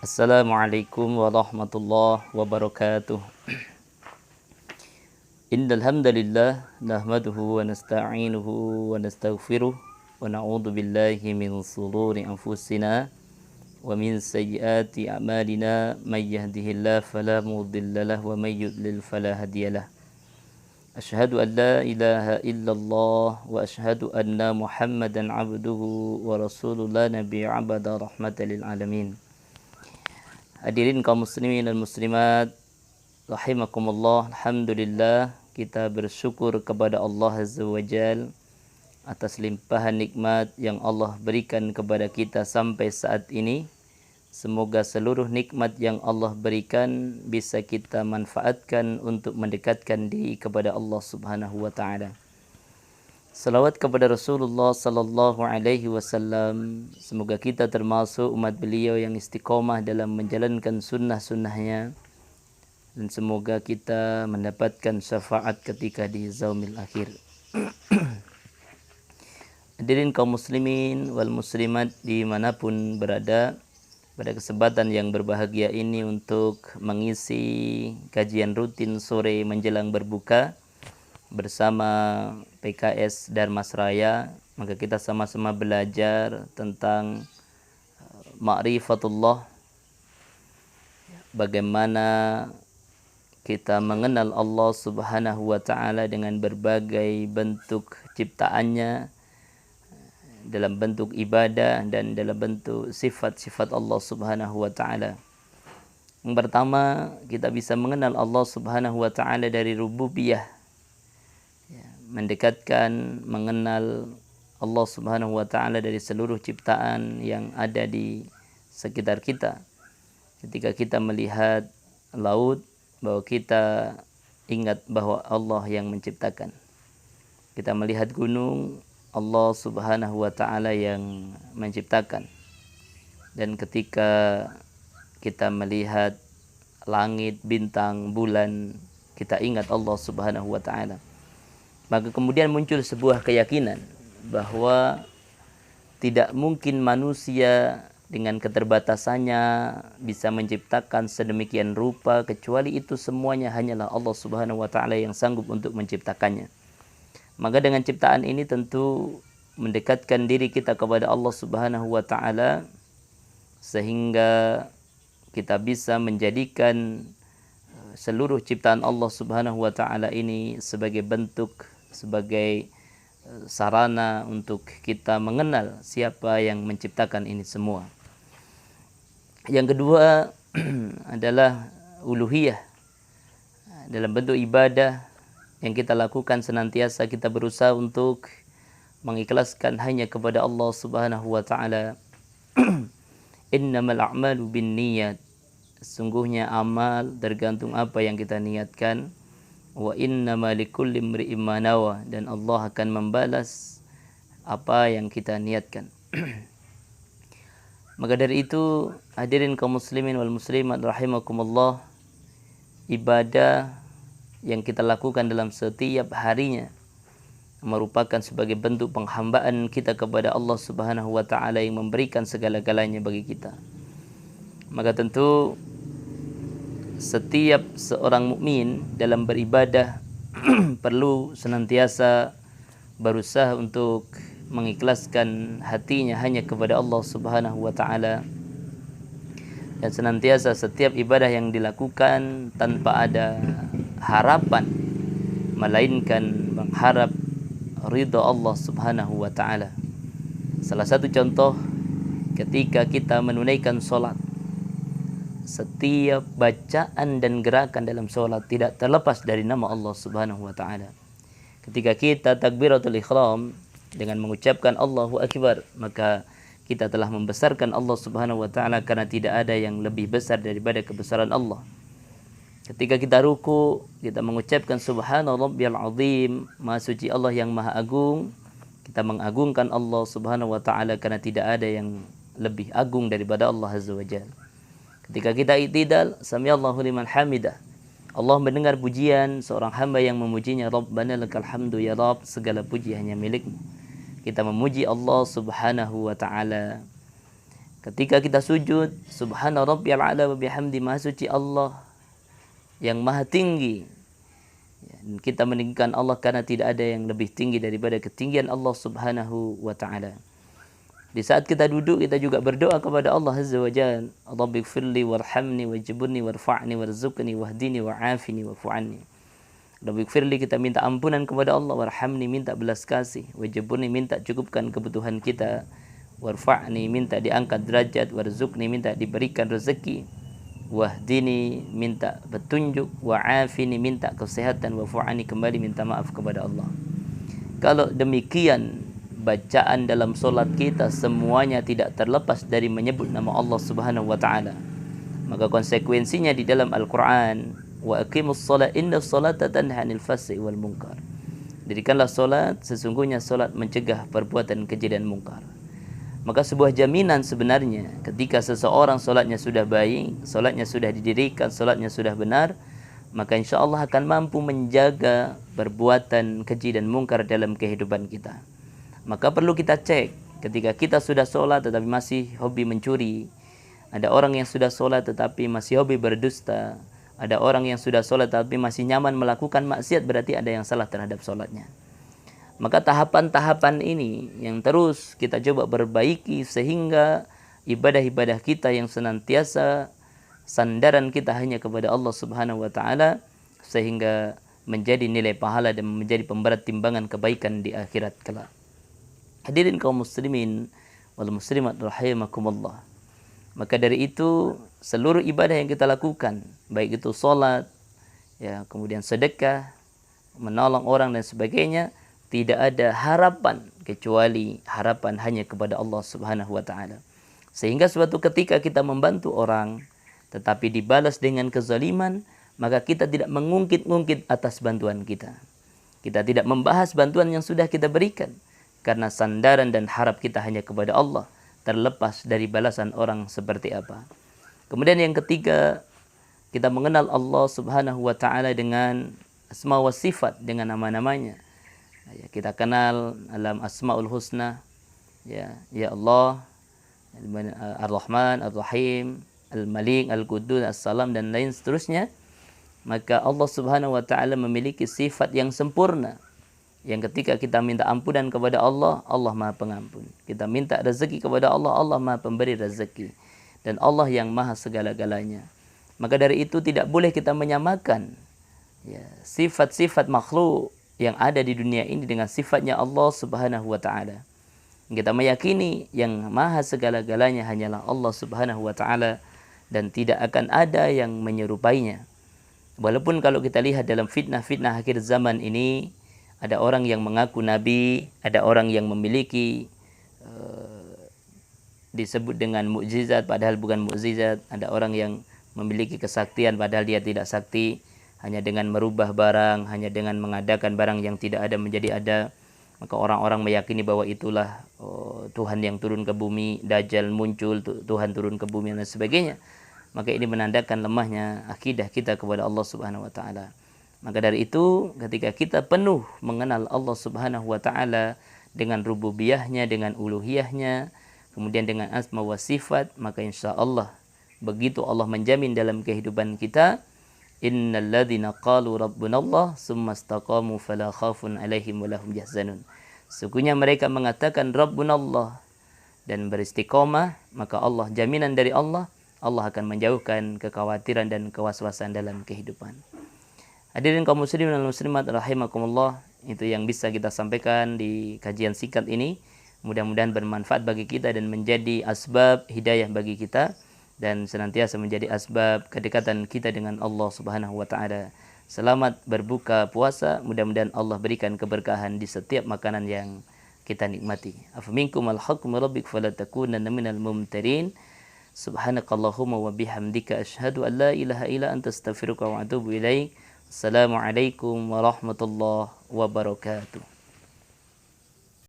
Assalamualaikum warahmatullahi wabarakatuh. Innal hamdalillah nahmaduhu wa nasta'inuhu wa nastaghfiruh wa na'udzu billahi min shururi anfusina wa min sayyiati a'malina may yahdihillahu fala mudilla lahu wa may yudlil fala hadiyalah. Asyhadu an la ilaha illallah wa asyhadu anna Muhammadan 'abduhu wa rasuluhu la nabiyya ba'da rahmatan lil alamin. Hadirin kaum muslimin dan muslimat rahimakumullah, alhamdulillah kita bersyukur kepada Allah Azza wa Jal atas limpahan nikmat yang Allah berikan kepada kita sampai saat ini. Semoga seluruh nikmat yang Allah berikan bisa kita manfaatkan untuk mendekatkan diri kepada Allah Subhanahu wa taala. Salawat kepada Rasulullah sallallahu alaihi wasallam. Semoga kita termasuk umat beliau yang istiqomah dalam menjalankan sunnah-sunnahnya. Dan semoga kita mendapatkan syafaat ketika di yaumil akhir. Hadirin kaum muslimin wal muslimat dimanapun berada, pada kesempatan yang berbahagia ini untuk mengisi kajian rutin sore menjelang berbuka bersama PKS Darmasraya, maka kita sama-sama belajar tentang ma'rifatullah, bagaimana kita mengenal Allah Subhanahu wa taala dengan berbagai bentuk ciptaannya, dalam bentuk ibadah dan dalam bentuk sifat-sifat Allah Subhanahu wa taala. Yang pertama, kita bisa mengenal Allah Subhanahu wa taala dari rububiyah, mendekatkan, mengenal Allah Subhanahu wa taala dari seluruh ciptaan yang ada di sekitar kita. Ketika kita melihat laut, bahwa kita ingat bahwa Allah yang menciptakan. Kita melihat gunung, Allah Subhanahu wa taala yang menciptakan. Dan ketika kita melihat langit, bintang, bulan, kita ingat Allah Subhanahu wa taala. Maka kemudian muncul sebuah keyakinan bahwa tidak mungkin manusia dengan keterbatasannya bisa menciptakan sedemikian rupa, kecuali itu semuanya hanyalah Allah Subhanahu wa taala yang sanggup untuk menciptakannya. Maka dengan ciptaan ini tentu mendekatkan diri kita kepada Allah Subhanahu wa taala, sehingga kita bisa menjadikan seluruh ciptaan Allah Subhanahu wa taala ini sebagai bentuk, sebagai sarana untuk kita mengenal siapa yang menciptakan ini semua. Yang kedua adalah uluhiyah, dalam bentuk ibadah yang kita lakukan senantiasa kita berusaha untuk mengikhlaskan hanya kepada Allah Subhanahu wa taala. Innamal a'malu binniyat, sungguhnya amal tergantung apa yang kita niatkan. Wa innama likulli imri'in ma nawa, dan Allah akan membalas apa yang kita niatkan. Maka dari itu, hadirin kaum muslimin wal muslimat rahimakumullah, ibadah yang kita lakukan dalam setiap harinya merupakan sebagai bentuk penghambaan kita kepada Allah Subhanahu wa taala yang memberikan segala-galanya bagi kita. Maka tentu setiap seorang mukmin dalam beribadah perlu senantiasa berusaha untuk mengikhlaskan hatinya hanya kepada Allah Subhanahu wa taala, dan senantiasa setiap ibadah yang dilakukan tanpa ada harapan melainkan mengharap ridha Allah Subhanahu wa taala. Salah satu contoh, ketika kita menunaikan salat, setiap bacaan dan gerakan dalam sholat tidak terlepas dari nama Allah Subhanahu wa taala. Ketika kita takbiratul ihram dengan mengucapkan Allahu Akbar, maka kita telah membesarkan Allah Subhanahu wa taala, karena tidak ada yang lebih besar daripada kebesaran Allah. Ketika kita ruku, kita mengucapkan Subhana rabbiyal azim, Maha suci Allah yang Maha agung. Kita mengagungkan Allah Subhanahu wa taala, karena tidak ada yang lebih agung daripada Allah Azza wa Jalla. Ketika kita i'tidal, samiallahu liman hamidah, Allah mendengar pujian seorang hamba yang memujinya, Rabbana lakal hamdu ya Rabb, segala puji hanya milikmu. Kita memuji Allah Subhanahu wa taala. Ketika kita sujud, subhana rabbiyal a'la wa bihamdi, maha suci Allah yang maha tinggi. Dan kita meninggikan Allah karena tidak ada yang lebih tinggi daripada ketinggian Allah Subhanahu wa ta'ala. Di saat kita duduk, kita juga berdoa kepada Allah Azza wa Jalla. Rabbighfirli warhamni wajburni warfa'ni warzuqni wahdini wa'afini wa'fu'anni. Rabbighfirli, kita minta ampunan kepada Allah. Warhamni, minta belas kasih. Wajburni, minta cukupkan kebutuhan kita. Warfa'ni, minta diangkat derajat. Warzuqni, minta diberikan rezeki. Wahdini, minta petunjuk. Wa'afini, minta kesehatan. Wa'fu'anni, kembali minta maaf kepada Allah. Kalau demikian bacaan dalam solat kita semuanya tidak terlepas dari menyebut nama Allah Subhanahu wa ta'ala, maka konsekuensinya di dalam Al-Quran, wa aqimus salat inna salata tanha 'anil fahsya'i wal munkar, dirikanlah solat, sesungguhnya solat mencegah perbuatan keji dan mungkar. Maka sebuah jaminan sebenarnya ketika seseorang solatnya sudah baik, solatnya sudah didirikan, solatnya sudah benar, maka insya Allah akan mampu menjaga perbuatan keji dan mungkar dalam kehidupan kita. Maka perlu kita cek ketika kita sudah sholat tetapi masih hobi mencuri. Ada orang yang sudah sholat tetapi masih hobi berdusta. Ada orang yang sudah sholat tetapi masih nyaman melakukan maksiat, berarti ada yang salah terhadap sholatnya. Maka tahapan-tahapan ini yang terus kita coba perbaiki sehingga ibadah-ibadah kita yang senantiasa sandaran kita hanya kepada Allah Subhanahu wa ta'ala, sehingga menjadi nilai pahala dan menjadi pemberat timbangan kebaikan di akhirat kelak. Hadirin kaum muslimin wal muslimat rahimakumullah. Maka dari itu seluruh ibadah yang kita lakukan, baik itu salat, ya, kemudian sedekah, menolong orang dan sebagainya, tidak ada harapan kecuali harapan hanya kepada Allah Subhanahu wa ta'ala. Sehingga suatu ketika kita membantu orang tetapi dibalas dengan kezaliman, maka kita tidak mengungkit-ungkit atas bantuan kita. Kita tidak membahas bantuan yang sudah kita berikan, karena sandaran dan harap kita hanya kepada Allah, terlepas dari balasan orang seperti apa. Kemudian yang ketiga, kita mengenal Allah Subhanahu wa ta'ala dengan asma wa sifat, dengan nama-namanya. Ya, kita kenal dalam Asmaul Husna, ya Allah, Ar-Rahman, Ar-Rahim, Al-Malik, Al-Qudus, As-Salam, dan lain seterusnya. Maka Allah Subhanahu wa ta'ala memiliki sifat yang sempurna, yang ketika kita minta ampunan kepada Allah, Allah Maha Pengampun. Kita minta rezeki kepada Allah, Allah Maha Pemberi rezeki. Dan Allah yang Maha segala-galanya. Maka dari itu tidak boleh kita menyamakan, ya, sifat-sifat makhluk yang ada di dunia ini dengan sifatnya Allah Subhanahu wa ta'ala. Kita meyakini yang Maha segala-galanya hanyalah Allah Subhanahu wa ta'ala, dan tidak akan ada yang menyerupainya. Walaupun kalau kita lihat dalam fitnah-fitnah akhir zaman ini, ada orang yang mengaku nabi, ada orang yang memiliki disebut dengan mukjizat padahal bukan mukjizat, ada orang yang memiliki kesaktian padahal dia tidak sakti, hanya dengan merubah barang, hanya dengan mengadakan barang yang tidak ada menjadi ada. Maka orang-orang meyakini bahwa itulah Tuhan yang turun ke bumi, Dajjal muncul, Tuhan turun ke bumi dan sebagainya. Maka ini menandakan lemahnya akidah kita kepada Allah Subhanahu wa ta'ala. Maka dari itu ketika kita penuh mengenal Allah Subhanahu wa ta'ala dengan rububiyahnya, dengan uluhiyahnya, kemudian dengan asma wa sifat, maka insya Allah begitu Allah menjamin dalam kehidupan kita, innal ladzina qalu rabbunallah tsumma istaqamu fala khaufun 'alaihim wa lahum yahzanun. Sesungguhnya mereka mengatakan rabbunallah dan beristiqomah, maka Allah, jaminan dari Allah, Allah akan menjauhkan kekhawatiran dan kewaswasan dalam kehidupan. Hadirin kaum muslimin dan muslimat rahimakumullah, itu yang bisa kita sampaikan di kajian singkat ini. Mudah-mudahan bermanfaat bagi kita dan menjadi asbab hidayah bagi kita, dan senantiasa menjadi asbab kedekatan kita dengan Allah Subhanahu wa ta'ala. Selamat berbuka puasa, mudah-mudahan Allah berikan keberkahan di setiap makanan yang kita nikmati. Afaminkum al-hukmu rabbik fala takunanna minal mumtarin. Subhanakallahumma wa bihamdika asyhadu an la ilaha illa anta astaghfiruka wa atubu ilaik. Assalamualaikum warahmatullahi wabarakatuh.